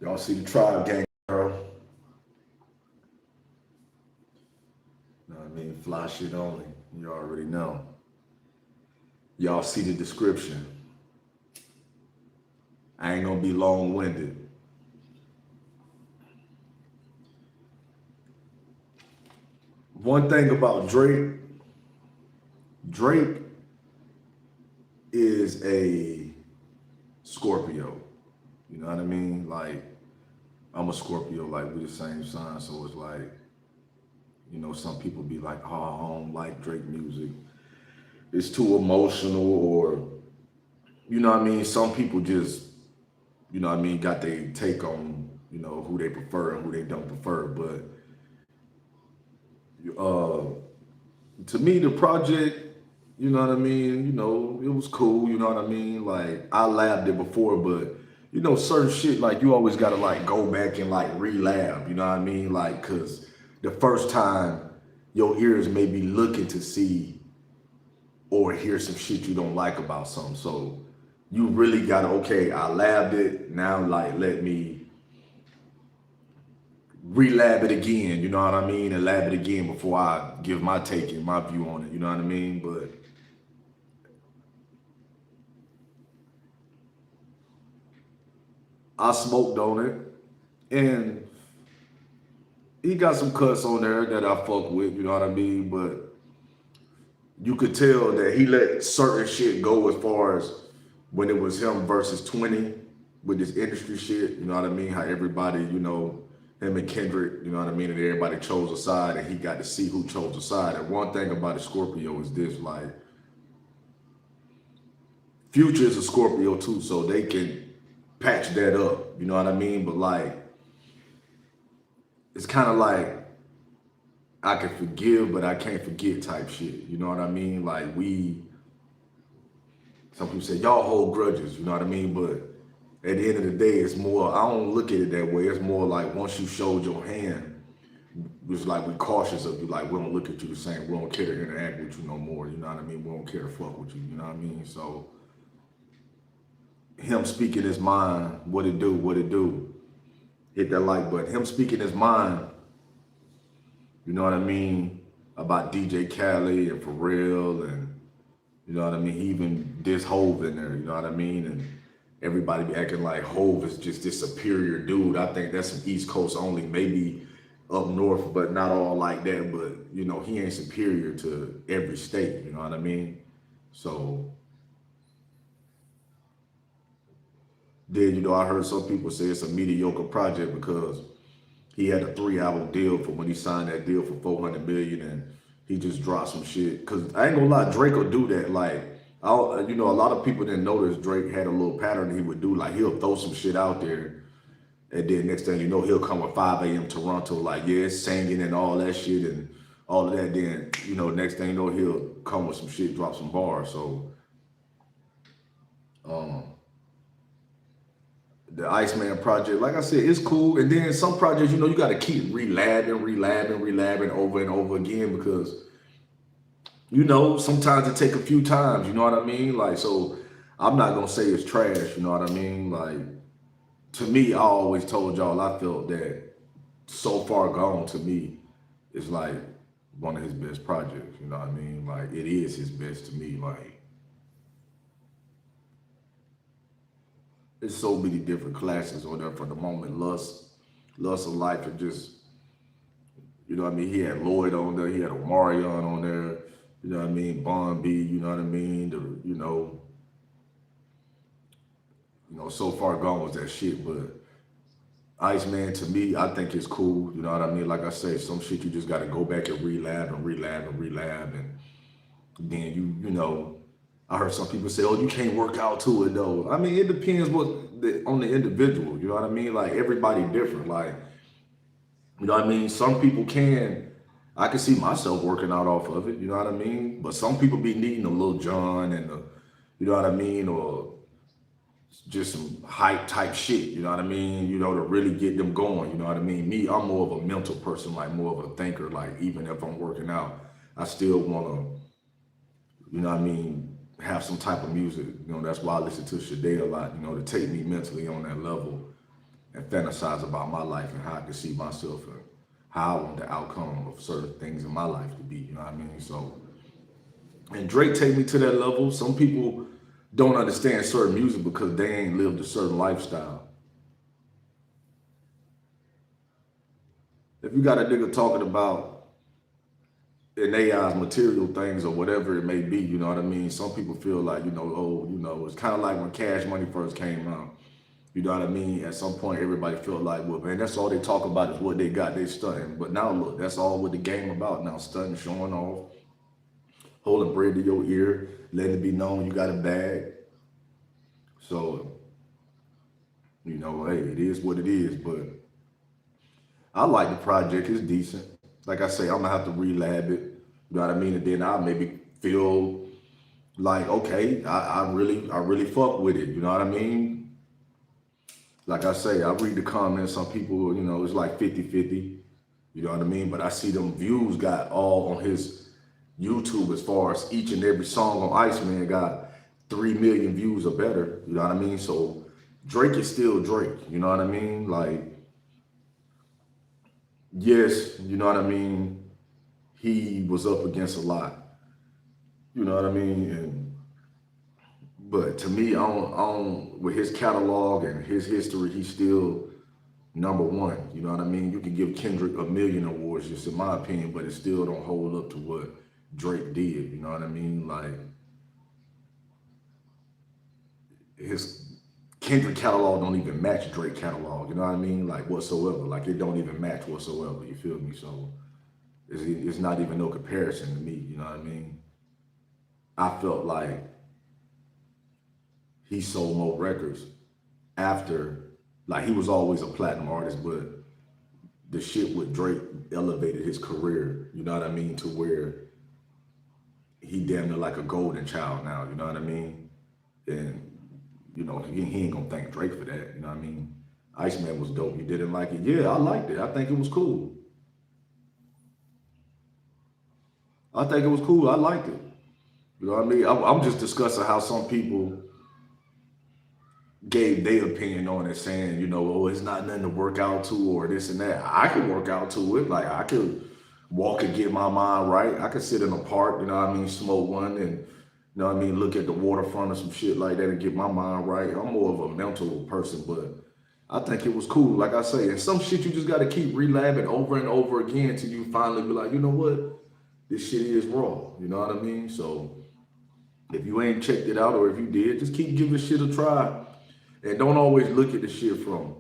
Y'all see the Tribe Gang, girl? Know what I mean? Fly shit only. You already know. Y'all see the description. I ain't gonna be long-winded. One thing about Drake, Drake is a Scorpio. You know what I mean? Like, I'm a Scorpio, like we the same sign, so it's like, some people be like, oh, I don't like Drake music. It's too emotional, or what I mean? Some people just, what I mean, got their take on, who they prefer and who they don't prefer. But uh to me, the project, you know what I mean, it was cool, you know what I mean? Like I labbed it before, but certain shit like you always gotta like go back and like relab, you know what I mean? Like cause the first time your ears may be looking to see or hear some shit you don't like about something. So you really gotta, okay, I labbed it. Now like let me relab it again, you know what I mean? And lab it again before I give my take and my view on it, you know what I mean? But I smoked on it, and he got some cuts on there that I fuck with, you know what I mean? But you could tell that he let certain shit go as far as when it was him versus 20 with this industry shit, you know what I mean? How everybody, him and Kendrick, you know what I mean? And everybody chose a side and he got to see who chose a side. And one thing about a Scorpio is this, like, Future is a Scorpio too, so they can patch that up, you know what I mean? But like, it's kind of like I can forgive, but I can't forget type shit. You know what I mean? Like some people say y'all hold grudges. You know what I mean? But at the end of the day, it's more. I don't look at it that way. It's more like once you showed your hand, it's like we cautious of you. Like we don't look at you the same. We don't care to interact with you no more. You know what I mean? We don't care to fuck with you. You know what I mean? So him speaking his mind, what it do. Hit that like button. Him speaking his mind, you know what I mean, about DJ Khaled and Pharrell and you know what I mean. He even diss Hove in there. You know what I mean, and everybody be acting like Hove is just this superior dude. I think that's some East Coast only, maybe up north, but not all like that. But he ain't superior to every state. You know what I mean. So then I heard some people say it's a mediocre project because he had a 3 album deal for when he signed that deal for 400 million, and he just dropped some shit. Cause I ain't gonna lie, Drake will do that. Like, a lot of people didn't notice Drake had a little pattern he would do. Like, he'll throw some shit out there, and then next thing you know, he'll come with 5 a.m. Toronto, like, yeah, singing and all that shit and all of that. Then, next thing you know, he'll come with some shit, drop some bars. So, um, the Iceman project, like I said, it's cool. And then some projects, you got to keep relabbing over and over again because, sometimes it take a few times, you know what I mean? Like, so I'm not going to say it's trash, you know what I mean? Like, to me, I always told y'all I felt that So Far Gone to me is like one of his best projects, you know what I mean? Like, it is his best to me. Like, there's so many different classes on there for the moment. Lust of Life, and just, you know what I mean? He had Lloyd on there, he had Omarion on there, you know what I mean? Bon B, you know what I mean? So Far Gone was that shit, but Iceman to me, I think it's cool, you know what I mean? Like I say, some shit you just gotta go back and relab, and then I heard some people say, "Oh, you can't work out to it though." I mean, it depends on the individual. You know what I mean? Like everybody different. Like what I mean. Some people can. I can see myself working out off of it. You know what I mean? But some people be needing a little John and you know what I mean, or just some hype type shit. You know what I mean? To really get them going. You know what I mean? Me, I'm more of a mental person, like more of a thinker. Like even if I'm working out, I still wanna, you know what I mean, have some type of music. That's why I listen to Sade a lot, to take me mentally on that level. and fantasize about my life and how I could see myself and how I want the outcome of certain things in my life to be. You know what I mean? So, and Drake take me to that level. Some people don't understand certain music because they ain't lived a certain lifestyle. If you got a nigga talking about in AI's material things or whatever it may be, you know what I mean? Some people feel like, oh, it's kind of like when Cash Money first came out. You know what I mean? At some point, everybody felt like, well, man, that's all they talk about is what they got. They stunting. But now look, that's all what the game about now. Stunting, showing off, holding bread to your ear, letting it be known you got a bag. So, hey, it is what it is. But I like the project. It's decent. Like I say, I'm gonna have to relab it. You know what I mean? And then I maybe feel like, okay, I really fuck with it. You know what I mean? Like I say, I read the comments. Some people, it's like 50-50. You know what I mean? But I see them views got all on his YouTube as far as each and every song on Iceman got 3 million views or better. You know what I mean? So Drake is still Drake. You know what I mean? Like, yes, you know what I mean? He was up against a lot. You know what I mean? But to me, I don't with his catalog and his history, he's still number one. You know what I mean? You can give Kendrick a million awards, just in my opinion, but it still don't hold up to what Drake did. You know what I mean? Like his Kendrick catalog don't even match Drake catalog. You know what I mean? Like whatsoever. Like it don't even match whatsoever. You feel me? So it's not even no comparison to me. You know what I mean? I felt like he sold more records after, like he was always a platinum artist, but the shit with Drake elevated his career. You know what I mean? To where he damn near like a golden child now. You know what I mean? And he ain't gonna thank Drake for that. You know what I mean? Iceman was dope. You didn't like it? Yeah, I liked it. I think it was cool. I think it was cool. I liked it. You know what I mean? I'm just discussing how some people gave their opinion on it, saying, oh, it's not nothing to work out to or this and that. I could work out to it. Like I could walk and get my mind right. I could sit in a park, you know what I mean, smoke one and look at the waterfront or some shit like that and get my mind right. I'm more of a mental person, but I think it was cool. Like I say, and some shit you just gotta keep relabbing over and over again until you finally be like, you know what? This shit is raw. You know what I mean? So if you ain't checked it out or if you did, just keep giving shit a try. And don't always look at the shit from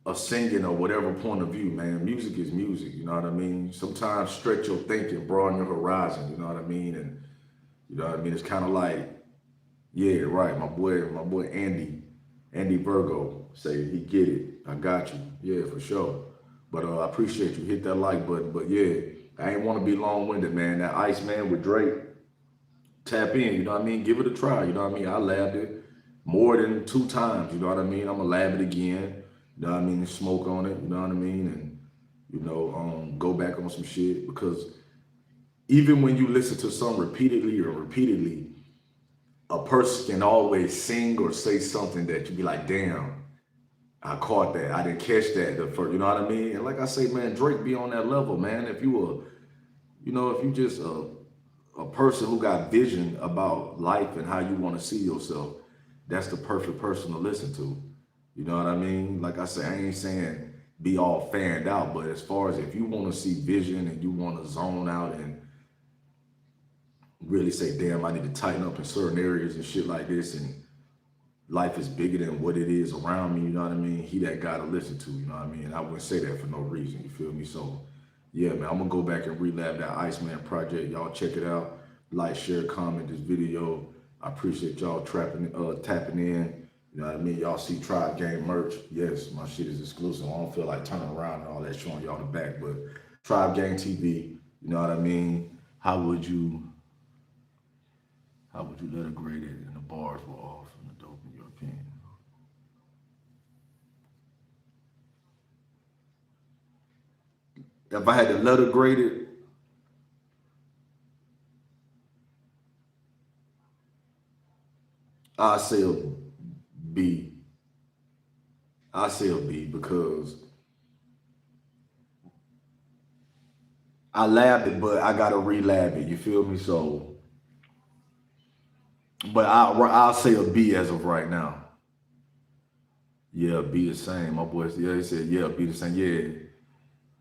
a singing or whatever point of view, man. Music is music, you know what I mean? Sometimes stretch your thinking, broaden your horizon, you know what I mean? And you know what I mean? It's kind of like, yeah, right. My boy Andy Virgo say he get it. I got you. Yeah, for sure. But I appreciate you. Hit that like button. But yeah, I ain't want to be long winded, man. That Iceman with Drake, tap in. You know what I mean? Give it a try. You know what I mean? I labbed it more than 2 times. You know what I mean? I'm gonna lab it again. You know what I mean? Smoke on it. You know what I mean? And go back on some shit because even when you listen to some repeatedly, a person can always sing or say something that you be like, damn, I caught that. I didn't catch that the first, you know what I mean? And like I say, man, Drake be on that level, man. If you if you just a person who got vision about life and how you want to see yourself, that's the perfect person to listen to. You know what I mean? Like I say, I ain't saying be all fanned out, but as far as if you want to see vision and you want to zone out and really say, damn, I need to tighten up in certain areas and shit like this, and life is bigger than what it is around me, you know what I mean? He that guy to listen to, you know what I mean? I wouldn't say that for no reason, you feel me? So, yeah, man, I'm gonna go back and relab that Iceman project. Y'all check it out. Like, share, comment this video. I appreciate y'all tapping in. You know what I mean? Y'all see Tribe Game merch. Yes, my shit is exclusive. I don't feel like turning around and all that showing y'all the back, but Tribe Game TV, you know what I mean? How would you let it grade it and the bars were off and the dope in your opinion? If I had to letter grade it, I'd say a B. I say a B because I labbed it, but I gotta relab it. You feel me? So, but I'll say a B as of right now. Yeah, B the same. My boys, yeah, they said yeah, B the same. Yeah,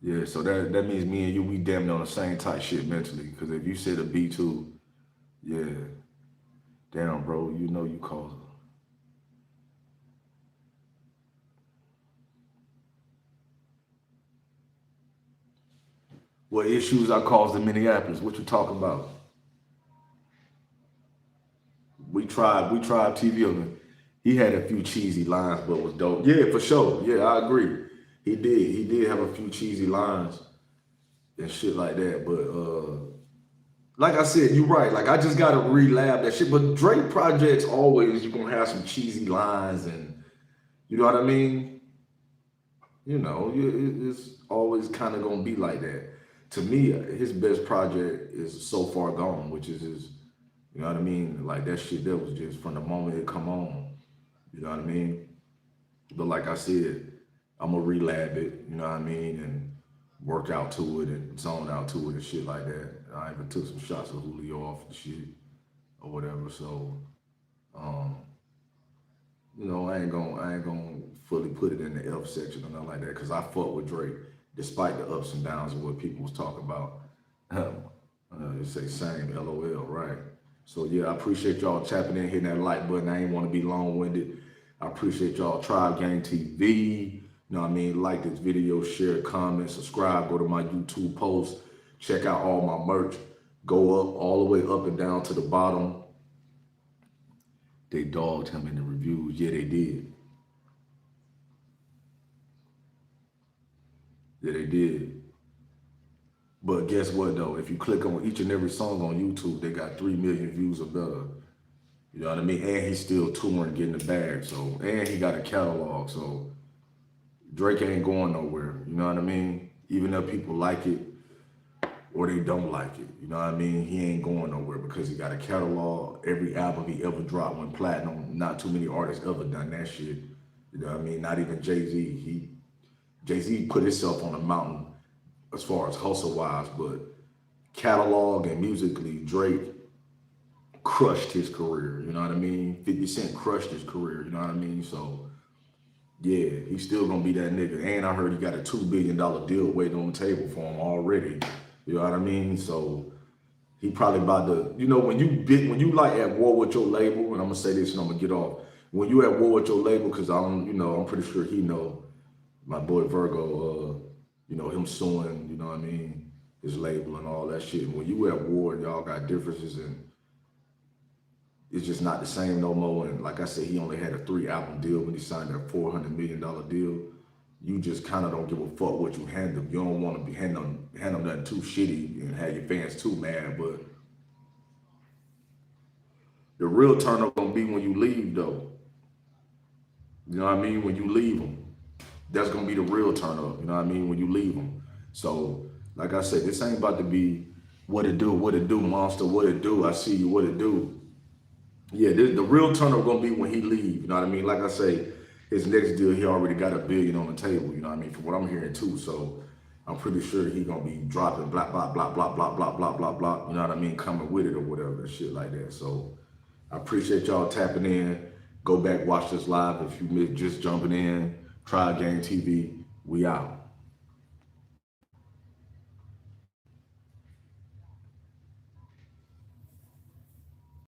yeah. So that means me and you, we damn near on the same type shit mentally. Because if you said a B too, yeah, damn, bro, you know you cause. What issues I caused in Minneapolis? What you talking about? We tried TV on him. He had a few cheesy lines, but was dope. Yeah, for sure. Yeah, I agree. He did have a few cheesy lines and shit like that. But like I said, you're right. Like I just gotta relab that shit. But Drake projects always you're gonna have some cheesy lines and you know what I mean? You know, it's always kind of gonna be like that. To me, his best project is So Far Gone, which is his, you know what I mean? Like that shit that was just from the moment it come on, you know what I mean? But like I said, I'm gonna relab it, you know what I mean, and work out to it and zone out to it and shit like that. I even took some shots of Julio off the shit or whatever. So, um, you know, I ain't gonna fully put it in the F section or nothing like that because I fuck with Drake despite the ups and downs of what people was talking about. They say same, LOL, right? So yeah, I appreciate y'all tapping in, hitting that like button. I ain't want to be long-winded. I appreciate y'all. Tribe Gang TV. You know what I mean? Like this video, share, comment, subscribe. Go to my YouTube post. Check out all my merch. Go up all the way up and down to the bottom. They dogged him in the reviews. Yeah, they did. Yeah, they did. But guess what though? If you click on each and every song on YouTube, they got 3 million views or better. You know what I mean? And he's still touring, getting the bag. So, and he got a catalog. So Drake ain't going nowhere. You know what I mean? Even if people like it or they don't like it, you know what I mean? He ain't going nowhere because he got a catalog. Every album he ever dropped went platinum. Not too many artists ever done that shit. You know what I mean? Not even Jay-Z. Jay-Z put himself on a mountain as far as hustle wise, but catalog and musically, Drake crushed his career. You know what I mean? 50 Cent crushed his career. You know what I mean? So yeah, he's still gonna be that nigga. And I heard he got a $2 billion deal waiting on the table for him already. You know what I mean? So he probably about to, you know, when you like at war with your label, and I'm gonna say this and I'm gonna get off. When you at war with your label, because I'm pretty sure he know my boy Virgo, you know, him suing, you know what I mean, his label and all that shit. When you at war and y'all got differences and it's just not the same no more. And like I said, he only had a 3 album deal when he signed that $400 million deal. You just kind of don't give a fuck what you hand them. You don't want to be hand them nothing too shitty and have your fans too mad. But the real turn up gonna be when you leave though. You know what I mean? When you leave them, that's gonna be the real turn up. You know what I mean? When you leave them. So like I said, this ain't about to be what it do, monster, what it do. I see you, what it do. Yeah, the real turn up gonna be when he leave. You know what I mean? Like I say, his next deal, he already got $1 billion on the table. You know what I mean? From what I'm hearing too. So I'm pretty sure he gonna be dropping blah blah blah blah blah blah blah blah blah. You know what I mean? Coming with it or whatever, shit like that. So I appreciate y'all tapping in. Go back, watch this live if you just jumping in. Tribe Gang TV. We out.